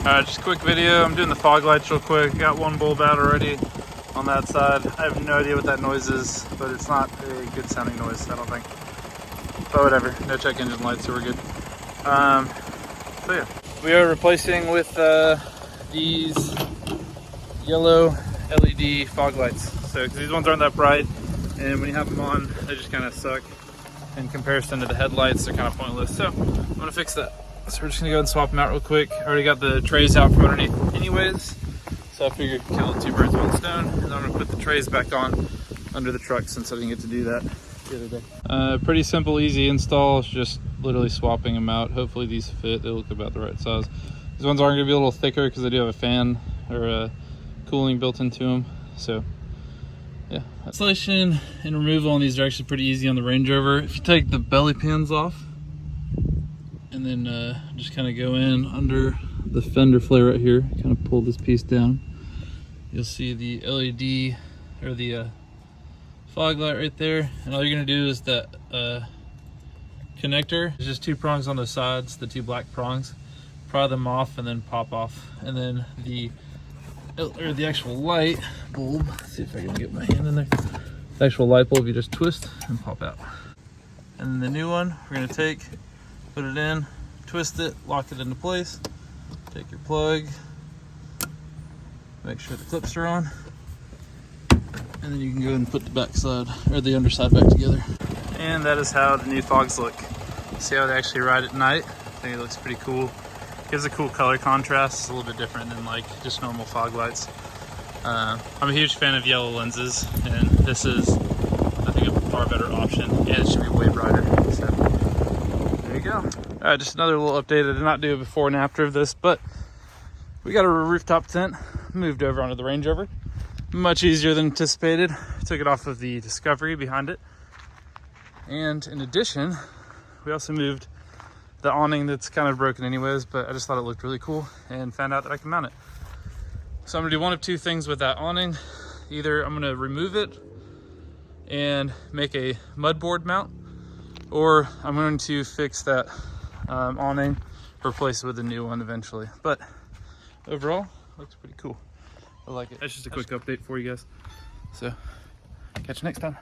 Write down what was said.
Just a quick video. I'm doing the fog lights real quick. Got one bulb out already on that side. I have no idea what that noise is, but it's not a good sounding noise, I don't think. But whatever, no check engine lights, so we're good. So yeah, we are replacing with these yellow LED fog lights. So, because these ones aren't that bright, and when you have them on, they just kind of suck. In comparison to the headlights, they're kind of pointless. So I'm gonna fix that. So we're just gonna go and swap them out real quick. I already got the trays out from underneath anyways, so I figured kill two birds with one stone. And then I'm gonna put the trays back on under the truck since I didn't get to do that the other day. Pretty simple, easy install. It's just literally swapping them out. Hopefully these fit. They look about the right size. These ones aren't gonna be a little thicker because they do have a fan or a cooling built into them. So yeah, installation and removal on these are actually pretty easy on the Range Rover. If you take the belly pans off and then just kind of go in under the fender flare right here, kind of pull this piece down, you'll see the LED or the fog light right there. And all you're gonna do is that connector, there's just two prongs on the sides, the two black prongs, pry them off and then pop off. And then the actual light bulb, let's see if I can get my hand in there. The actual light bulb you just twist and pop out. And then the new one we're gonna take, put it in, twist it, lock it into place, take your plug, make sure the clips are on, and then you can go and put the back side or the underside back together. And that is how the new fogs look. See how they actually ride at night? I think it looks pretty cool. Gives a cool color contrast. It's a little bit different than like just normal fog lights. I'm a huge fan of yellow lenses, and this is, I think, a far better option, and it should be way brighter. So there you go. All right, just another little update. I did not do a before and after of this, but we got a rooftop tent moved over onto the Range Rover. Much easier than anticipated. Took it off of the Discovery behind it, and in addition, we also moved the awning that's kind of broken anyways, but I just thought it looked really cool and found out that I can mount it. So I'm gonna do one of two things with that awning. Either I'm gonna remove it and make a mud board mount, or I'm going to fix that awning, replace it with a new one eventually. But overall, looks pretty cool. I like it. That's just a quick update for you guys. So catch you next time.